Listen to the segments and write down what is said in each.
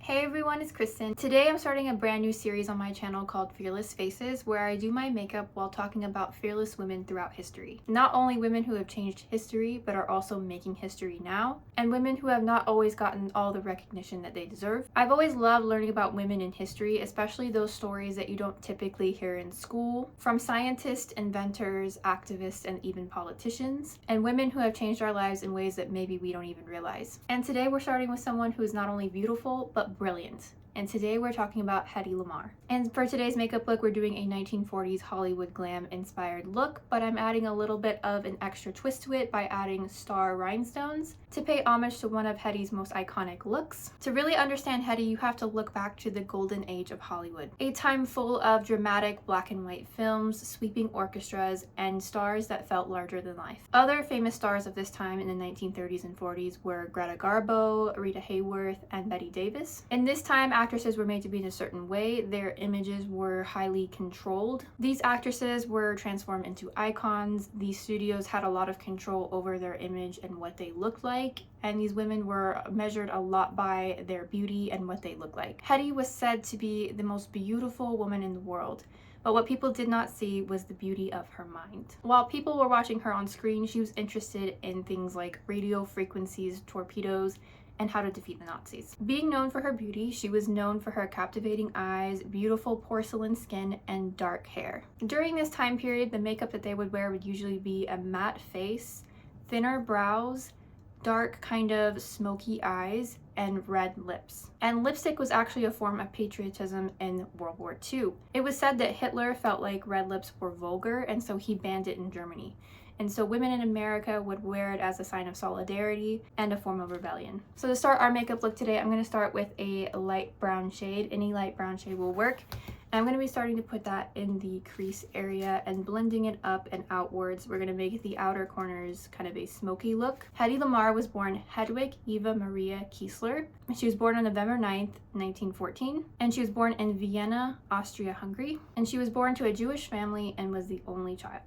Hey everyone, it's Kristen. Today I'm starting a brand new series on my channel called Fearless Faces, where I do my makeup while talking about fearless women throughout history. Not only women who have changed history, but are also making history now, and women who have not always gotten all the recognition that they deserve. I've always loved learning about women in history, especially those stories that you don't typically hear in school, from scientists, inventors, activists, and even politicians, and women who have changed our lives in ways that maybe we don't even realize. And today we're starting with someone who is not only beautiful, but brilliant. And today we're talking about Hedy Lamarr. And for today's makeup look, we're doing a 1940s Hollywood glam inspired look, but I'm adding a little bit of an extra twist to it by adding star rhinestones to pay homage to one of Hedy's most iconic looks. To really understand Hedy, you have to look back to the golden age of Hollywood, a time full of dramatic black and white films, sweeping orchestras, and stars that felt larger than life. Other famous stars of this time in the 1930s and 40s were Greta Garbo, Rita Hayworth, and Bette Davis. In this time, actresses were made to be in a certain way. Their images were highly controlled. These actresses were transformed into icons. These studios had a lot of control over their image and what they looked like, and these women were measured a lot by their beauty and what they looked like. Hedy was said to be the most beautiful woman in the world, but what people did not see was the beauty of her mind. While people were watching her on screen, she was interested in things like radio frequencies, torpedoes, and how to defeat the Nazis. Being known for her beauty, she was known for her captivating eyes, beautiful porcelain skin, and dark hair. During this time period, the makeup that they would wear would usually be a matte face, thinner brows, dark kind of smoky eyes, and red lips. And lipstick was actually a form of patriotism in World War II. It was said that Hitler felt like red lips were vulgar, and so he banned it in Germany. And so women in America would wear it as a sign of solidarity and a form of rebellion. So to start our makeup look today, I'm going to start with a light brown shade. Any light brown shade will work. And I'm going to be starting to put that in the crease area and blending it up and outwards. We're going to make the outer corners kind of a smoky look. Hedy Lamarr was born Hedwig Eva Maria Kiesler. She was born on November 9th, 1914. And she was born in Vienna, Austria-Hungary. And she was born to a Jewish family and was the only child.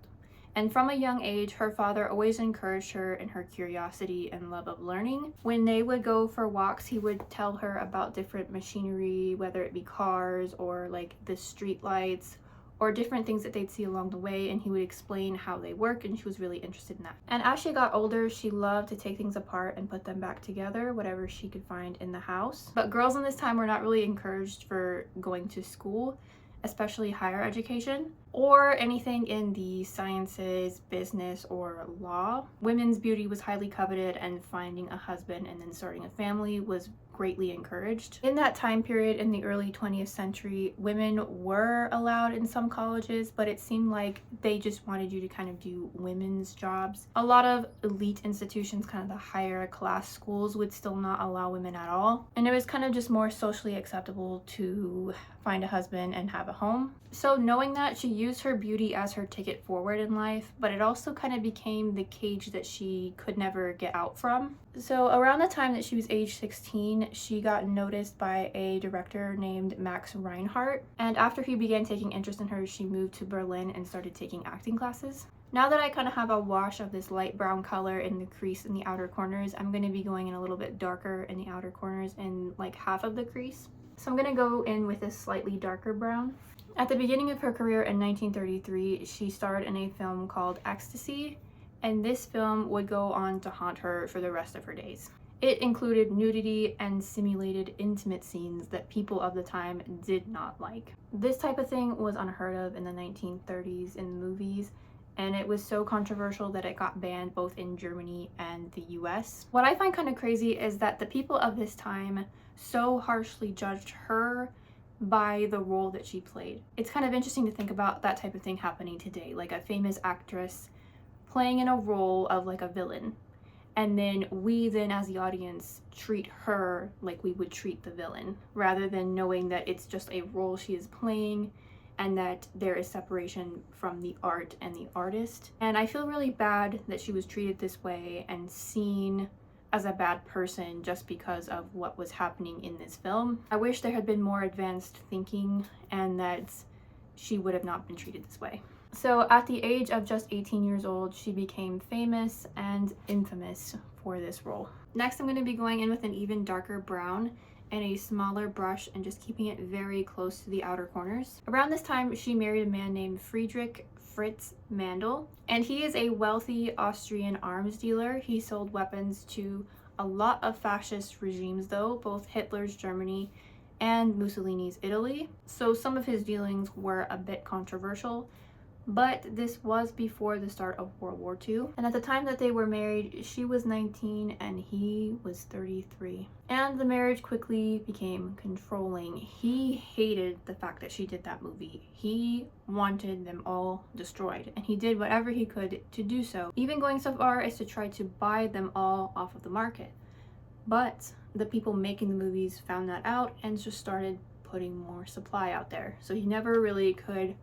And from a young age, her father always encouraged her in her curiosity and love of learning. When they would go for walks, he would tell her about different machinery, whether it be cars or like the street lights or different things that they'd see along the way, and he would explain how they work, and she was really interested in that. And as she got older, she loved to take things apart and put them back together, whatever she could find in the house. But girls in this time were not really encouraged for going to school, especially higher education, or anything in the sciences, business, or law. Women's beauty was highly coveted, and finding a husband and then starting a family was greatly encouraged. In that time period in the early 20th century, women were allowed in some colleges, but it seemed like they just wanted you to kind of do women's jobs. A lot of elite institutions, kind of the higher class schools, would still not allow women at all. And it was kind of just more socially acceptable to find a husband and have a home. So knowing that, she used her beauty as her ticket forward in life, but it also kind of became the cage that she could never get out from. So around the time that she was age 16, she got noticed by a director named Max Reinhardt, and after he began taking interest in her, she moved to Berlin and started taking acting classes. Now that I kind of have a wash of this light brown color in the crease in the outer corners, I'm going to be going in a little bit darker in the outer corners in like half of the crease. So I'm going to go in with a slightly darker brown. At the beginning of her career in 1933, she starred in a film called Ecstasy, and this film would go on to haunt her for the rest of her days. It included nudity and simulated intimate scenes that people of the time did not like. This type of thing was unheard of in the 1930s in movies, and it was so controversial that it got banned both in Germany and the US. What I find kind of crazy is that the people of this time so harshly judged her by the role that she played. It's kind of interesting to think about that type of thing happening today, like a famous actress playing in a role of like a villain, and then we then as the audience treat her like we would treat the villain, rather than knowing that it's just a role she is playing and that there is separation from the art and the artist. And I feel really bad that she was treated this way and seen as a bad person just because of what was happening in this film. I wish there had been more advanced thinking and that she would have not been treated this way. So at the age of just 18 years old, she became famous and infamous for this role. Next, I'm going to be going in with an even darker brown and a smaller brush and just keeping it very close to the outer corners. Around this time, she married a man named Friedrich Fritz Mandel, and he is a wealthy Austrian arms dealer. He sold weapons to a lot of fascist regimes though, both Hitler's Germany and Mussolini's Italy. So some of his dealings were a bit controversial, but this was before the start of World War II. And at the time that they were married, she was 19 and he was 33. And the marriage quickly became controlling. He hated the fact that she did that movie. He wanted them all destroyed, and he did whatever he could to do so, even going so far as to try to buy them all off of the market. But the people making the movies found that out and just started putting more supply out there. So he never really could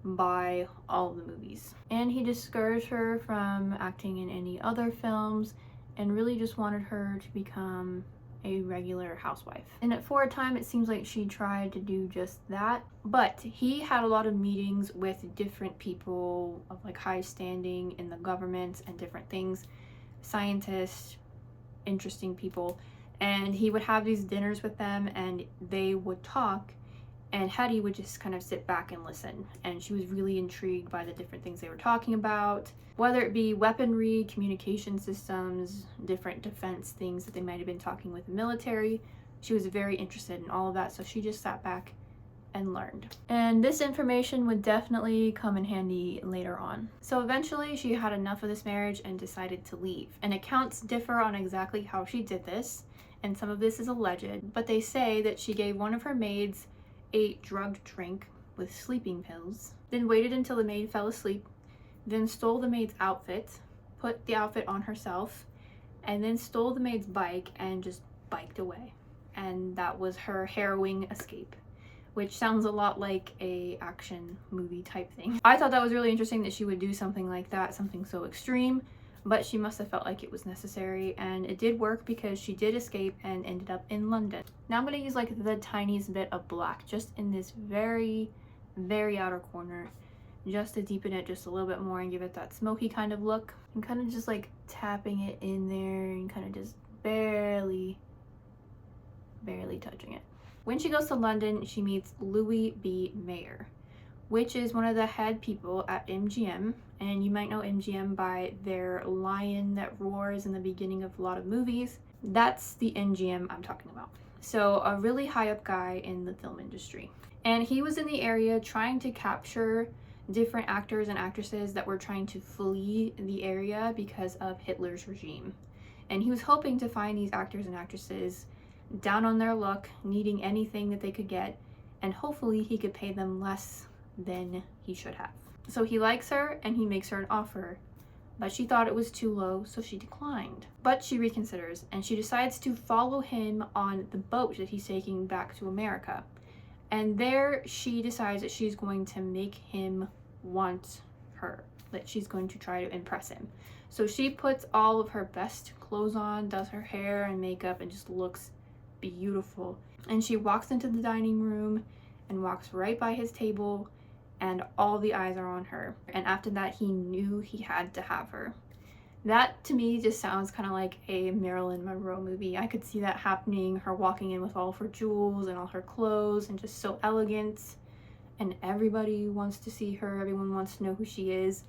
buy all of the movies. And he discouraged her from acting in any other films and really just wanted her to become a regular housewife. And for a time, it seems like she tried to do just that, but he had a lot of meetings with different people of like high standing in the government and different things, scientists, interesting people, and he would have these dinners with them and they would talk, and Hedy would just kind of sit back and listen, and she was really intrigued by the different things they were talking about, whether it be weaponry, communication systems, different defense things that they might have been talking with the military. She was very interested in all of that, so she just sat back and learned. And this information would definitely come in handy later on. So eventually she had enough of this marriage and decided to leave. And accounts differ on exactly how she did this, and some of this is alleged, but they say that she gave one of her maids a drugged drink with sleeping pills, then waited until the maid fell asleep, then stole the maid's outfit, put the outfit on herself, and then stole the maid's bike and just biked away. And that was her harrowing escape, which sounds a lot like a action movie type thing. I thought that was really interesting that she would do something like that, something so extreme, but she must have felt like it was necessary, and it did work because she did escape and ended up in London. Now I'm going to use like the tiniest bit of black just in this very, very outer corner, just to deepen it just a little bit more and give it that smoky kind of look. And kind of just like tapping it in there and kind of just barely touching it. When she goes to London, she meets Louis B. Mayer, which is one of the head people at MGM. And you might know MGM by their lion that roars in the beginning of a lot of movies. That's the MGM I'm talking about. So a really high up guy in the film industry. And he was in the area trying to capture different actors and actresses that were trying to flee the area because of Hitler's regime. And he was hoping to find these actors and actresses down on their luck, needing anything that they could get, and hopefully he could pay them less than he should have. So he likes her and he makes her an offer, but she thought it was too low, so she declined. But she reconsiders and she decides to follow him on the boat that he's taking back to America. And there she decides that she's going to make him want her, that she's going to try to impress him. So she puts all of her best clothes on, does her hair and makeup, and just looks beautiful. And she walks into the dining room and walks right by his table, and all the eyes are on her. And after that, he knew he had to have her. That to me just sounds kind of like a Marilyn Monroe movie. I could see that happening, her walking in with all of her jewels and all her clothes and just so elegant, and everybody wants to see her, everyone wants to know who she is.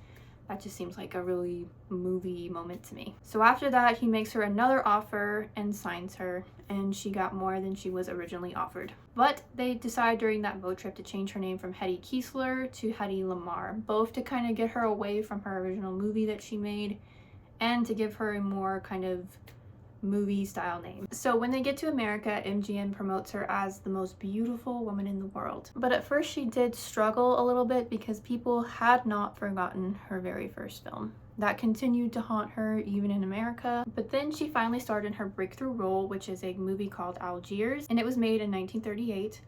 That just seems like a really movie moment to me. So after that, he makes her another offer and signs her, and she got more than she was originally offered. But they decide during that boat trip to change her name from Hedy Kiesler to Hedy Lamarr, both to kind of get her away from her original movie that she made and to give her a more kind of movie style name. So when they get to America, MGM promotes her as the most beautiful woman in the world. But at first she did struggle a little bit because people had not forgotten her very first film. That continued to haunt her even in America. But then she finally started her breakthrough role, which is a movie called Algiers, and it was made in 1938.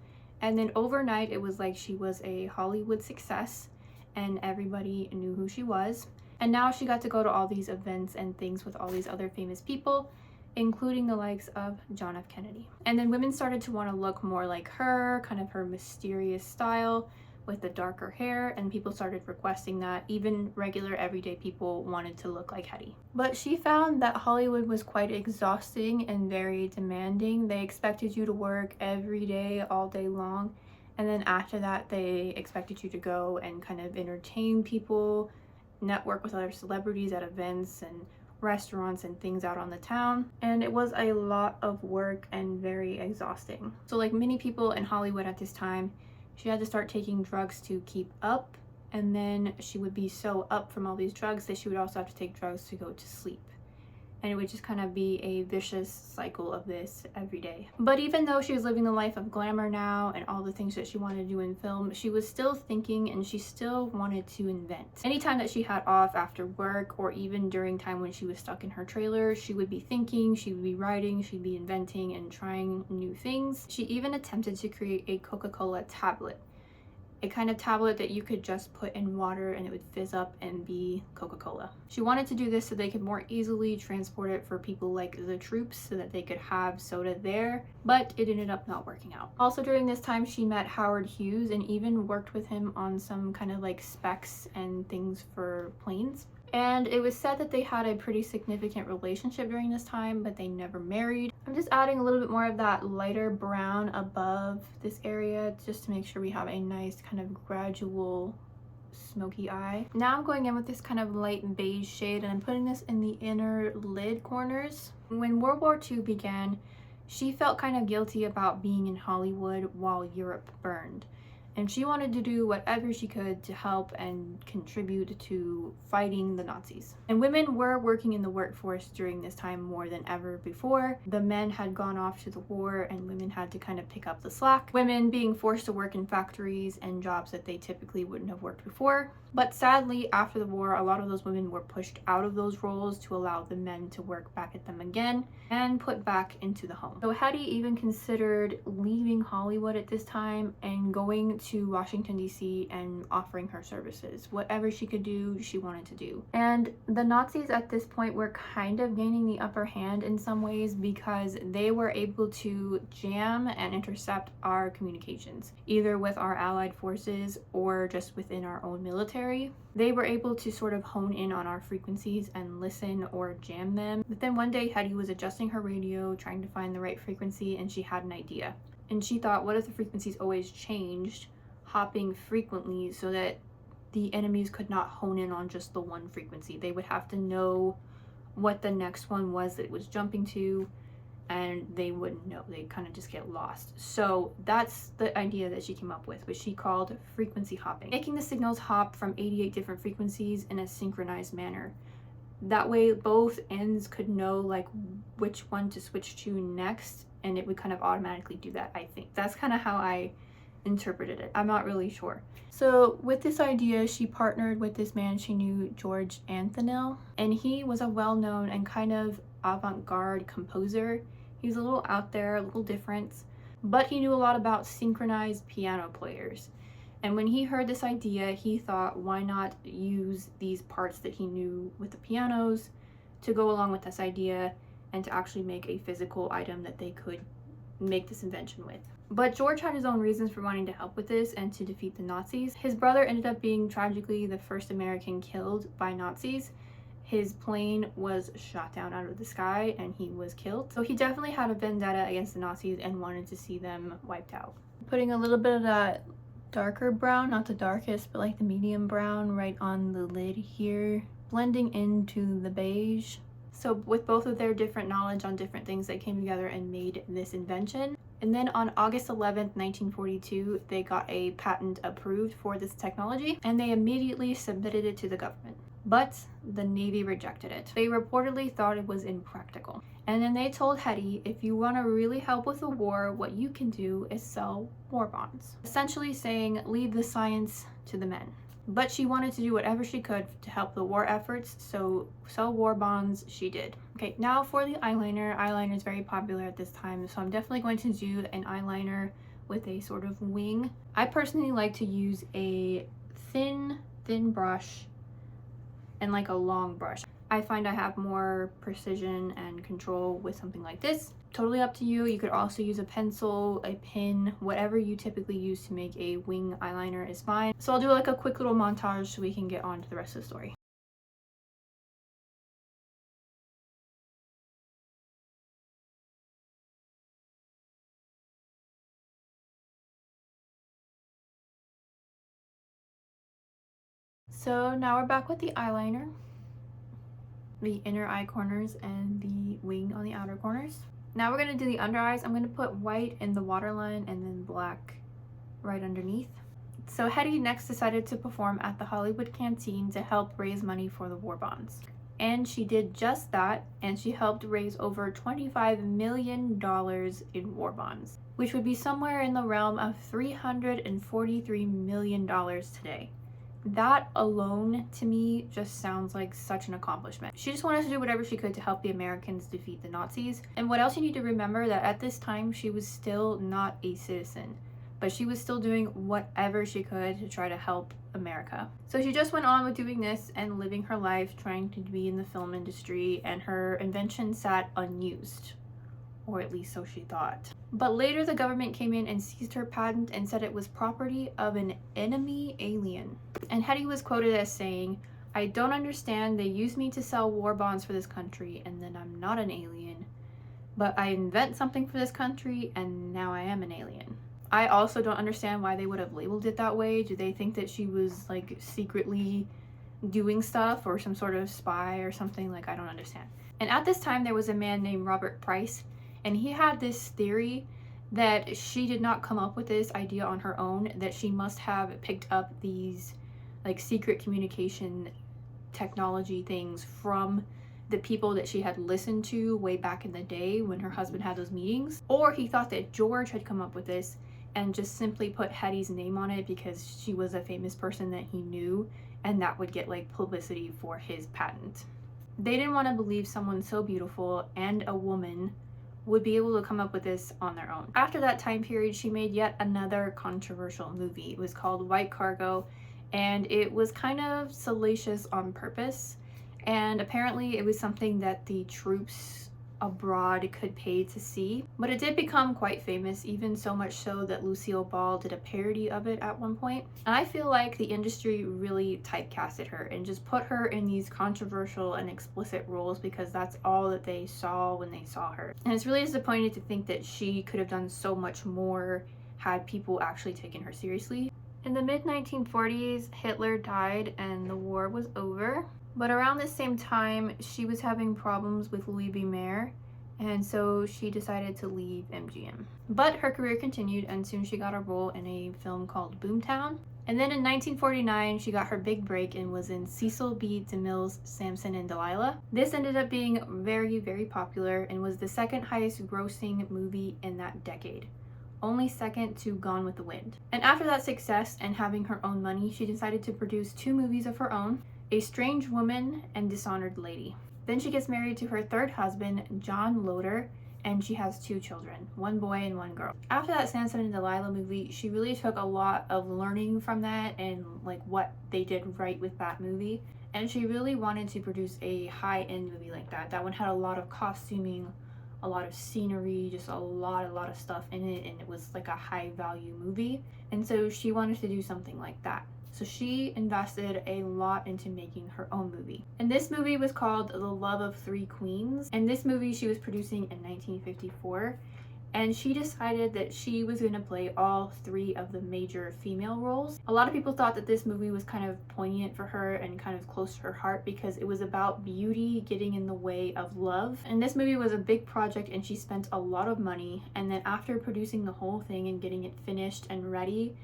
And then overnight it was like she was a Hollywood success and everybody knew who she was. And now she got to go to all these events and things with all these other famous people, including the likes of John F. Kennedy. And then women started to want to look more like her, kind of her mysterious style, with the darker hair, and people started requesting that. Even regular everyday people wanted to look like Hedy. But she found that Hollywood was quite exhausting and very demanding. They expected you to work every day, all day long, and then after that they expected you to go and kind of entertain people, network with other celebrities at events and restaurants and things out on the town, and it was a lot of work and very exhausting. So like many people in Hollywood at this time, she had to start taking drugs to keep up, and then she would be so up from all these drugs that she would also have to take drugs to go to sleep. And it would just kind of be a vicious cycle of this every day. But even though she was living the life of glamour now and all the things that she wanted to do in film, she was still thinking, and she still wanted to invent. Anytime that she had off after work, or even during time when she was stuck in her trailer, she would be thinking, she would be writing, she'd be inventing and trying new things. She even attempted to create a Coca-Cola tablet. A kind of tablet that you could just put in water and it would fizz up and be Coca-Cola. She wanted to do this so they could more easily transport it for people like the troops, so that they could have soda there, but it ended up not working out. Also during this time, she met Howard Hughes and even worked with him on some kind of like specs and things for planes. And it was said that they had a pretty significant relationship during this time, but they never married. I'm just adding a little bit more of that lighter brown above this area just to make sure we have a nice kind of gradual smoky eye. Now I'm going in with this kind of light beige shade, and I'm putting this in the inner lid corners. When World War II began, she felt kind of guilty about being in Hollywood while Europe burned. And she wanted to do whatever she could to help and contribute to fighting the Nazis. And women were working in the workforce during this time more than ever before. The men had gone off to the war and women had to kind of pick up the slack. Women being forced to work in factories and jobs that they typically wouldn't have worked before. But sadly, after the war, a lot of those women were pushed out of those roles to allow the men to work back at them again and put back into the home. So Hedy even considered leaving Hollywood at this time and going to Washington, D.C. and offering her services. Whatever she could do, she wanted to do. And the Nazis at this point were kind of gaining the upper hand in some ways, because they were able to jam and intercept our communications, either with our allied forces or just within our own military. They were able to sort of hone in on our frequencies and listen or jam them. But then one day Hedy was adjusting her radio, trying to find the right frequency, and she had an idea. And she thought, what if the frequencies always changed, hopping frequently, so that the enemies could not hone in on just the one frequency? They would have to know what the next one was that it was jumping to, and they wouldn't know. They'd kind of just get lost. So that's the idea that she came up with, which she called frequency hopping, making the signals hop from 88 different frequencies in a synchronized manner. That way both ends could know like which one to switch to next, and it would kind of automatically do that. I think that's kind of how I interpreted it. I'm not really sure. So with this idea, she partnered with this man she knew, George Anthonil, and he was a well-known and kind of avant-garde composer. He's a little out there, a little different, but he knew a lot about synchronized piano players. And when he heard this idea, he thought, why not use these parts that he knew with the pianos to go along with this idea and to actually make a physical item that they could make this invention with. But George had his own reasons for wanting to help with this and to defeat the Nazis. His brother ended up being tragically the first American killed by Nazis. His plane was shot down out of the sky and he was killed. So he definitely had a vendetta against the Nazis and wanted to see them wiped out. Putting a little bit of that darker brown, not the darkest, but like the medium brown right on the lid here, blending into the beige. So with both of their different knowledge on different things, they came together and made this invention. And then on August 11th, 1942, they got a patent approved for this technology and they immediately submitted it to the government. But the Navy rejected it. They reportedly thought it was impractical. And then they told Hedy, if you want to really help with the war, what you can do is sell war bonds. Essentially saying, leave the science to the men. But she wanted to do whatever she could to help the war efforts, so sell war bonds she did. Okay, now for the eyeliner. Eyeliner is very popular at this time, so I'm definitely going to do an eyeliner with a sort of wing. I personally like to use a thin brush and like a long brush. I find I have more precision and control with something like this. totally up to you. You could also use a pencil, a pen, whatever you typically use to make a wing eyeliner is fine. So I'll do like a quick little montage so we can get on to the rest of the story. So now we're back with the eyeliner, the inner eye corners and the wing on the outer corners. Now we're going to do the under eyes. I'm going to put white in the waterline and then black right underneath. So Hedy next decided to perform at the Hollywood Canteen to help raise money for the war bonds. And she did just that, and she helped raise over $25 million in war bonds, which would be somewhere in the realm of $343 million today. That alone, to me, just sounds like such an accomplishment. She just wanted to do whatever she could to help the Americans defeat the Nazis. And what else you need to remember, that at this time, she was still not a citizen, but she was still doing whatever she could to try to help America. So she just went on with doing this and living her life, trying to be in the film industry, and her invention sat unused. Or at least so she thought. But later the government came in and seized her patent and said it was property of an enemy alien. And Hedy was quoted as saying, "I don't understand, they use me to sell war bonds for this country and then I'm not an alien. But I invent something for this country and now I am an alien." I also don't understand why they would have labeled it that way. Do they think that she was like secretly doing stuff or some sort of spy or something? Like, I don't understand. And at this time there was a man named Robert Price, and he had this theory that she did not come up with this idea on her own, that she must have picked up these like secret communication technology things from the people that she had listened to way back in the day when her husband had those meetings. Or he thought that George had come up with this and just simply put Hedy's name on it because she was a famous person that he knew, and that would get like publicity for his patent. They didn't want to believe someone so beautiful and a woman would be able to come up with this on their own. After that time period, she made yet another controversial movie. It was called White Cargo, and it was kind of salacious on purpose. And apparently it was something that the troops abroad could pay to see. But it did become quite famous, even so much so that Lucille Ball did a parody of it at one point. And I feel like the industry really typecasted her and just put her in these controversial and explicit roles because that's all that they saw when they saw her. And it's really disappointing to think that she could have done so much more had people actually taken her seriously. In the mid-1940s, Hitler died and the war was over. But around the same time, she was having problems with Louis B. Mayer, and so she decided to leave MGM. But her career continued, and soon she got a role in a film called Boomtown. And then in 1949, she got her big break and was in Cecil B. DeMille's Samson and Delilah. This ended up being very, very popular and was the second highest grossing movie in that decade, only second to Gone with the Wind. And after that success and having her own money, she decided to produce 2 movies of her own, A Strange Woman and Dishonored Lady. Then she gets married to her third husband, John Loder, and she has 2 children, 1 boy and 1 girl. After that Samson and Delilah movie, she really took a lot of learning from that and like what they did right with that movie. And she really wanted to produce a high-end movie like that. That one had a lot of costuming, a lot of scenery, just a lot of stuff in it, and it was like a high-value movie. And so she wanted to do something like that. So she invested a lot into making her own movie. And this movie was called The Love of 3 Queens. And this movie she was producing in 1954. And she decided that she was going to play all 3 of the major female roles. A lot of people thought that this movie was kind of poignant for her and kind of close to her heart because it was about beauty getting in the way of love. And this movie was a big project and she spent a lot of money. And then after producing the whole thing and getting it finished and ready,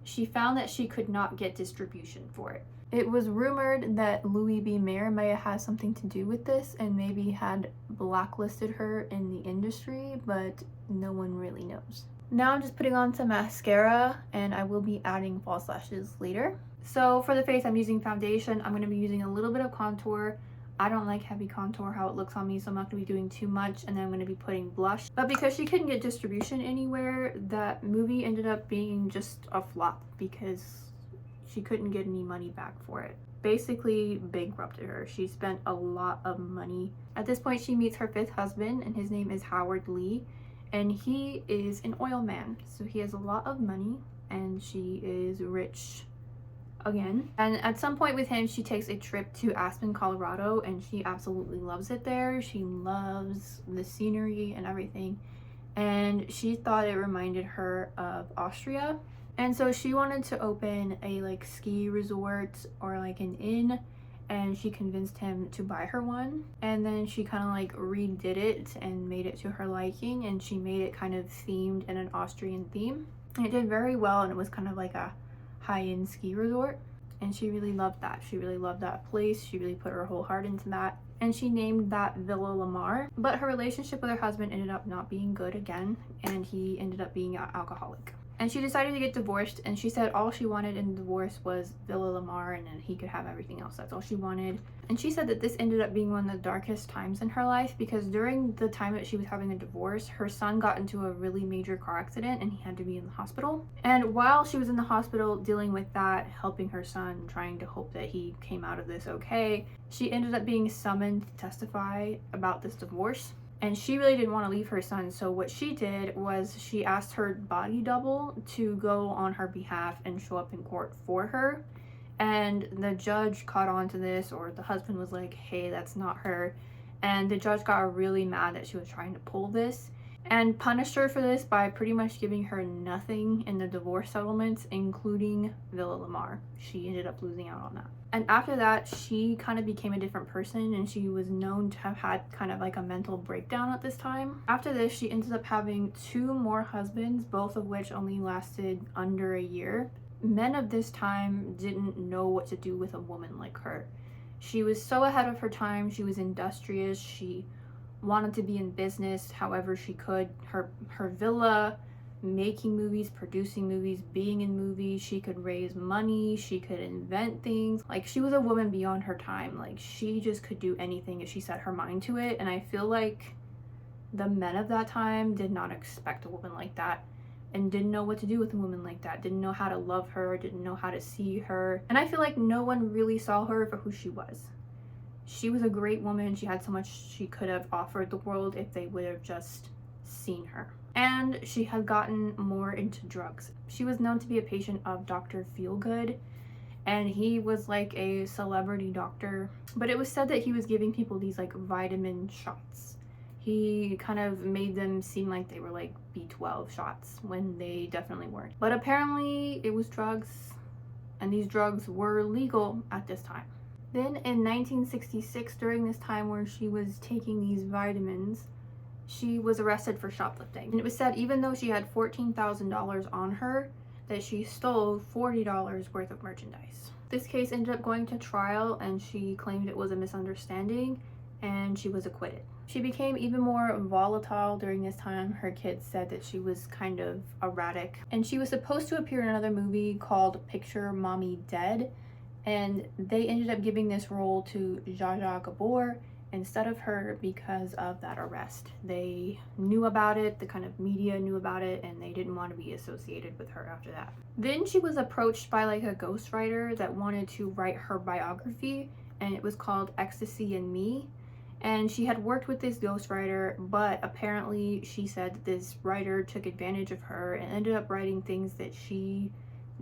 she found that she could not get distribution for it. It was rumored that Louis B. Mayer may have had something to do with this and maybe had blacklisted her in the industry, but no one really knows. Now I'm just putting on some mascara and I will be adding false lashes later. So for the face, I'm using foundation. I'm going to be using a little bit of contour. I don't like heavy contour, how it looks on me, so I'm not going to be doing too much, and then I'm going to be putting blush. But because she couldn't get distribution anywhere, that movie ended up being just a flop because she couldn't get any money back for it. basically bankrupted her. She spent a lot of money. At this point, she meets her 5th husband, and his name is Howard Lee, and he is an oil man. So he has a lot of money, and she is rich again. And at some point with him, she takes a trip to Aspen, Colorado, and she absolutely loves it there. She loves the scenery and everything, and she thought it reminded her of Austria. And so she wanted to open a like ski resort or like an inn, and she convinced him to buy her one. And then she kind of like redid it and made it to her liking, and she made it kind of themed in an Austrian theme. And it did very well, and it was kind of like a high-end ski resort, and she really loved that. She really loved that place. She really put her whole heart into that, and she named that Villa Lamarr. But her relationship with her husband ended up not being good again, and he ended up being an alcoholic. And she decided to get divorced, and she said all she wanted in divorce was Villa Lamarr, and then he could have everything else. That's all she wanted. And she said that this ended up being one of the darkest times in her life, because during the time that she was having a divorce, her son got into a really major car accident and he had to be in the hospital. And while she was in the hospital dealing with that, helping her son, trying to hope that he came out of this okay, she ended up being summoned to testify about this divorce. And she really didn't want to leave her son, so what she did was she asked her body double to go on her behalf and show up in court for her. And the judge caught on to this, or the husband was like, hey, that's not her. And the judge got really mad that she was trying to pull this, and punished her for this by pretty much giving her nothing in the divorce settlements, including Villa Lamarr. She ended up losing out on that. And after that, she kind of became a different person, and she was known to have had kind of like a mental breakdown at this time. After this, she ended up having 2 more husbands, both of which only lasted under a year. Men of this time didn't know what to do with a woman like her. She was so ahead of her time. She was industrious. She wanted to be in business however she could. Her villa, making movies, producing movies, being in movies. She could raise money. She could invent things. Like, she was a woman beyond her time. Like, she just could do anything if she set her mind to it. And I feel like the men of that time did not expect a woman like that, and didn't know what to do with a woman like that, didn't know how to love her, didn't know how to see her. And I feel like no one really saw her for who she was. She was a great woman. She had so much she could have offered the world if they would have just seen her. And she had gotten more into drugs. She was known to be a patient of Dr. Feelgood, and he was like a celebrity doctor, but it was said that he was giving people these like vitamin shots. He kind of made them seem like they were like B12 shots when they definitely weren't. But apparently it was drugs, and these drugs were legal at this time. Then in 1966, during this time where she was taking these vitamins, she was arrested for shoplifting. And it was said even though she had $14,000 on her, that she stole $40 worth of merchandise. This case ended up going to trial, and she claimed it was a misunderstanding, and she was acquitted. She became even more volatile during this time. Her kids said that she was kind of erratic, and she was supposed to appear in another movie called Picture Mommy Dead, and they ended up giving this role to Zsa Zsa Gabor instead of her because of that arrest. They knew about it, the kind of media knew about it, and they didn't want to be associated with her after that. Then she was approached by like a ghostwriter that wanted to write her biography, and it was called Ecstasy and Me. And she had worked with this ghostwriter, but apparently she said that this writer took advantage of her and ended up writing things that she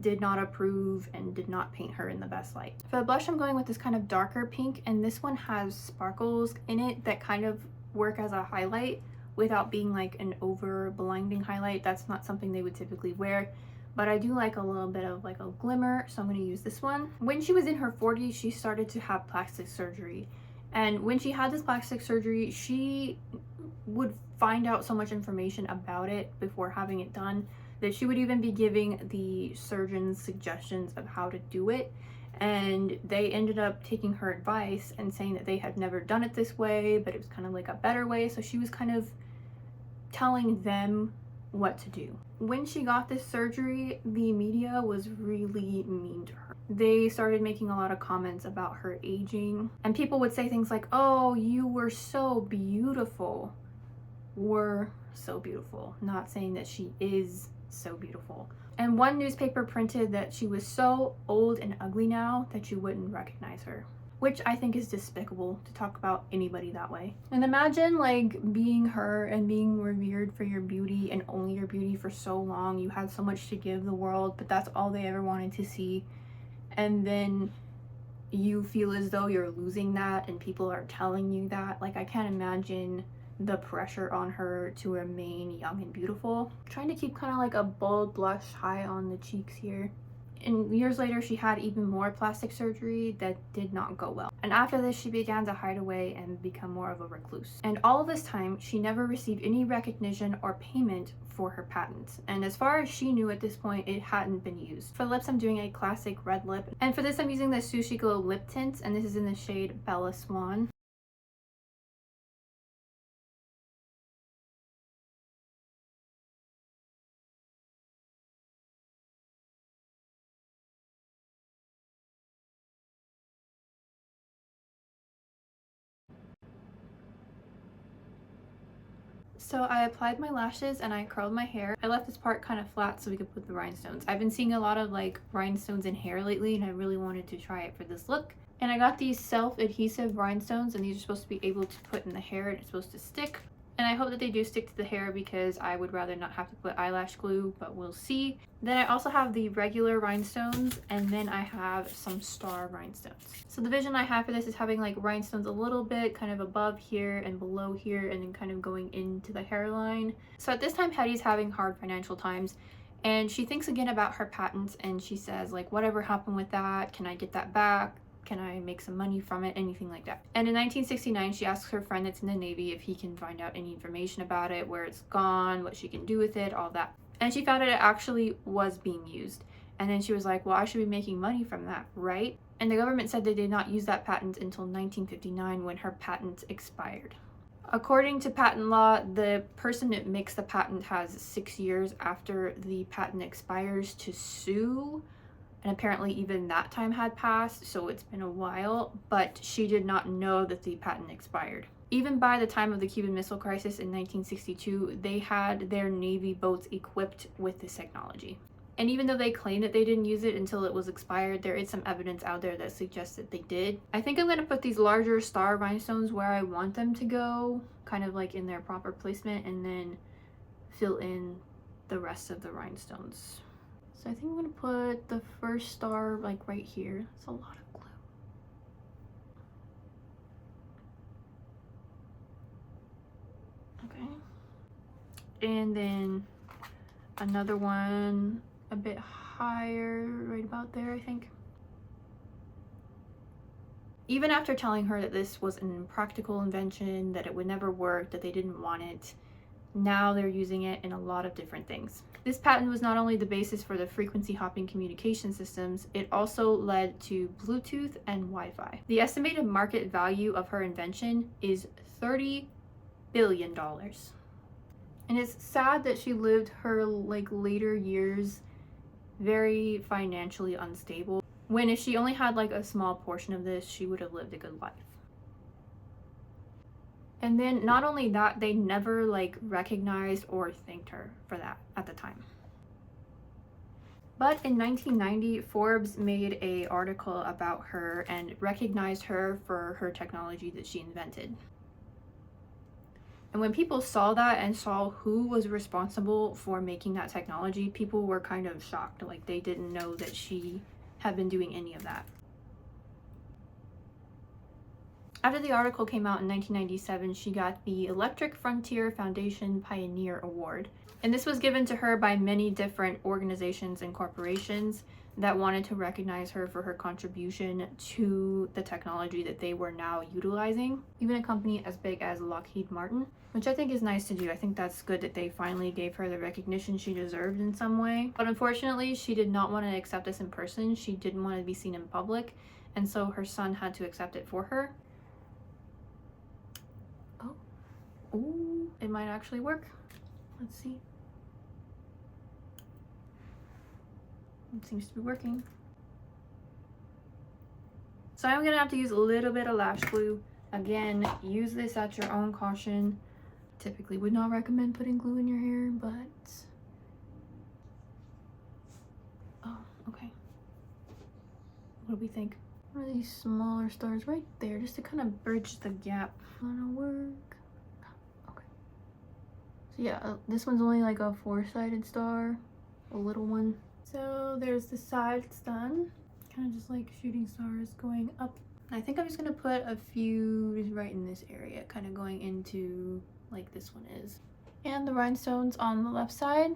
did not approve and did not paint her in the best light. For the blush, I'm going with this kind of darker pink, and this one has sparkles in it that kind of work as a highlight without being like an over blinding highlight. That's not something they would typically wear, but I do like a little bit of like a glimmer, so I'm going to use this one. When she was in her 40s, she started to have plastic surgery. And when she had this plastic surgery, she would find out so much information about it before having it done that she would even be giving the surgeons suggestions of how to do it. And they ended up taking her advice and saying that they had never done it this way, but it was kind of like a better way. So she was kind of telling them what to do. When she got this surgery, the media was really mean to her. They started making a lot of comments about her aging, and people would say things like, oh, you were so beautiful. Were so beautiful. Not saying that she is so beautiful. And one newspaper printed that she was so old and ugly now that you wouldn't recognize her, which I think is despicable to talk about anybody that way. And imagine like being her and being revered for your beauty and only your beauty for so long. You had so much to give the world, but that's all they ever wanted to see. And then you feel as though you're losing that and people are telling you that. Like, I can't imagine the pressure on her to remain young and beautiful. I'm trying to keep kind of like a bold blush high on the cheeks here. And years later, she had even more plastic surgery that did not go well. And after this, she began to hide away and become more of a recluse. And all of this time, she never received any recognition or payment for her patents. And as far as she knew at this point, it hadn't been used. For lips, I'm doing a classic red lip. And for this, I'm using the Sushi Glow lip tint, and this is in the shade Bella Swan. So I applied my lashes and I curled my hair. I left this part kind of flat so we could put the rhinestones. I've been seeing a lot of like rhinestones in hair lately and I really wanted to try it for this look. And I got these self-adhesive rhinestones, and these are supposed to be able to put in the hair and it's supposed to stick. And I hope that they do stick to the hair because I would rather not have to put eyelash glue, but we'll see. Then I also have the regular rhinestones, and then I have some star rhinestones. So the vision I have for this is having like rhinestones a little bit kind of above here and below here, and then kind of going into the hairline. So at this time, Hedy's having hard financial times, and she thinks again about her patents, and she says like, whatever happened with that? Can I get that back? Can I make some money from it? Anything like that. And in 1969, she asks her friend that's in the Navy if he can find out any information about it, where it's gone, what she can do with it, all that. And she found out it actually was being used. And then she was like, well, I should be making money from that, right? And the government said they did not use that patent until 1959 when her patent expired. According to patent law, the person that makes the patent has 6 years after the patent expires to sue. And apparently even that time had passed, so it's been a while, but she did not know that the patent expired. Even by the time of the Cuban Missile Crisis in 1962, they had their Navy boats equipped with this technology. And even though they claim that they didn't use it until it was expired, there is some evidence out there that suggests that they did. I think I'm going to put these larger star rhinestones where I want them to go, kind of like in their proper placement, and then fill in the rest of the rhinestones. So I think I'm going to put the first star like right here. It's a lot of glue. Okay. And then another one a bit higher, right about there, I think. Even after telling her that this was an impractical invention, that it would never work, that they didn't want it, now they're using it in a lot of different things. This patent was not only the basis for the frequency hopping communication systems, it also led to Bluetooth and Wi-Fi. The estimated market value of her invention is $30 billion. And it's sad that she lived her like later years very financially unstable, when if she only had like a small portion of this, she would have lived a good life. And then not only that, they never like recognized or thanked her for that at the time. But in 1990, Forbes made an article about her and recognized her for her technology that she invented. And when people saw that and saw who was responsible for making that technology, people were kind of shocked. Like, they didn't know that she had been doing any of that. After the article came out in 1997, she got the Electric Frontier Foundation Pioneer Award. And this was given to her by many different organizations and corporations that wanted to recognize her for her contribution to the technology that they were now utilizing. Even a company as big as Lockheed Martin, which I think is nice to do. I think that's good that they finally gave her the recognition she deserved in some way. But unfortunately, she did not want to accept this in person. She didn't want to be seen in public. And so her son had to accept it for her. Oh, it might actually work. Let's see. It seems to be working. So I'm gonna have to use a little bit of lash glue. Again, use this at your own caution. Typically would not recommend putting glue in your hair, but What do we think? One of these smaller stars right there, just to kind of bridge the gap. Gonna work. Okay. So yeah, this one's only like a 4-sided star, a little one. So there's the side that's done. Kind of just like shooting stars going up. I think I'm just gonna put a few just right in this area, kind of going into like this one is. And the rhinestones on the left side.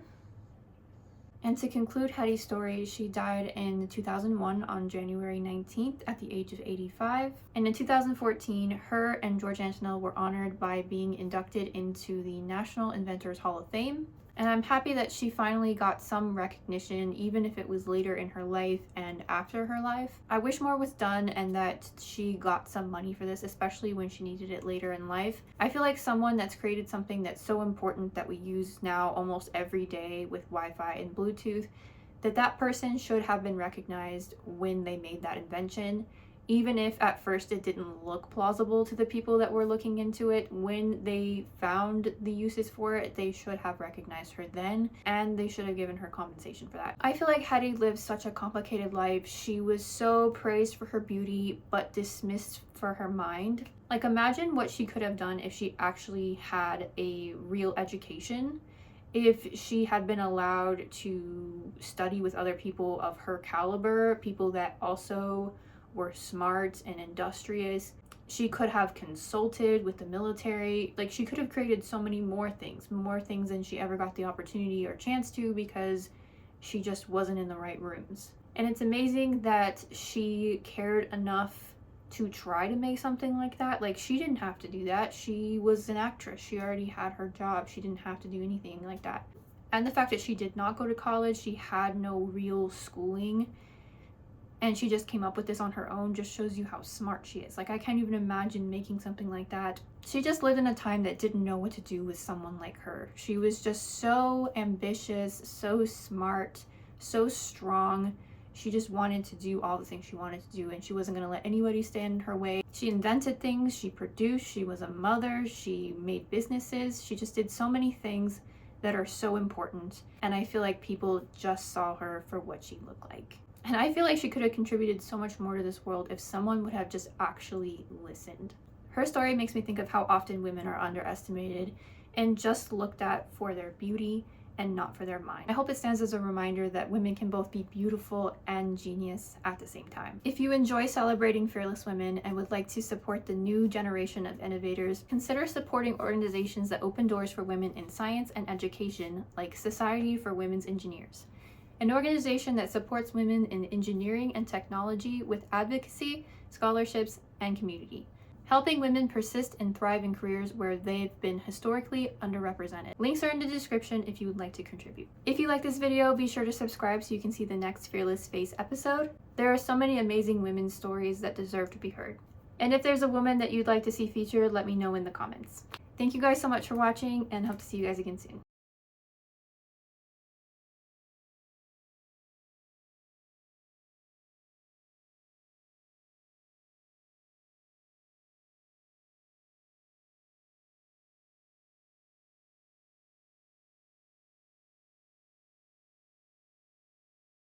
And to conclude Hedy's story, she died in 2001 on January 19th at the age of 85. And in 2014, her and George Antonell were honored by being inducted into the National Inventors Hall of Fame. And I'm happy that she finally got some recognition, even if it was later in her life and after her life. I wish more was done and that she got some money for this, especially when she needed it later in life. I feel like someone that's created something that's so important that we use now almost every day with Wi-Fi and Bluetooth, that person should have been recognized when they made that invention. Even if at first it didn't look plausible to the people that were looking into it, when they found the uses for it, they should have recognized her then, and they should have given her compensation for that. I feel like Hedy lived such a complicated life. She was so praised for her beauty, but dismissed for her mind. Like, imagine what she could have done if she actually had a real education. If she had been allowed to study with other people of her caliber, people that also were smart and industrious. She could have consulted with the military. Like, she could have created so many more things than she ever got the opportunity or chance to, because she just wasn't in the right rooms. And it's amazing that she cared enough to try to make something like that. Like, she didn't have to do that. She was an actress. She already had her job. She didn't have to do anything like that. And the fact that she did not go to college, she had no real schooling, and she just came up with this on her own, just shows you how smart she is. Like, I can't even imagine making something like that. She just lived in a time that didn't know what to do with someone like her. She was just so ambitious, so smart, so strong. She just wanted to do all the things she wanted to do, and she wasn't going to let anybody stand in her way. She invented things, she produced, she was a mother, she made businesses. She just did so many things that are so important, and I feel like people just saw her for what she looked like. And I feel like she could have contributed so much more to this world if someone would have just actually listened. Her story makes me think of how often women are underestimated and just looked at for their beauty and not for their mind. I hope it stands as a reminder that women can both be beautiful and genius at the same time. If you enjoy celebrating fearless women and would like to support the new generation of innovators, consider supporting organizations that open doors for women in science and education, like Society for Women's Engineers, an organization that supports women in engineering and technology with advocacy, scholarships, and community, helping women persist and thrive in careers where they've been historically underrepresented. Links are in the description if you would like to contribute. If you like this video, be sure to subscribe so you can see the next Fearless Face episode. There are so many amazing women's stories that deserve to be heard. And if there's a woman that you'd like to see featured, let me know in the comments. Thank you guys so much for watching, and hope to see you guys again soon.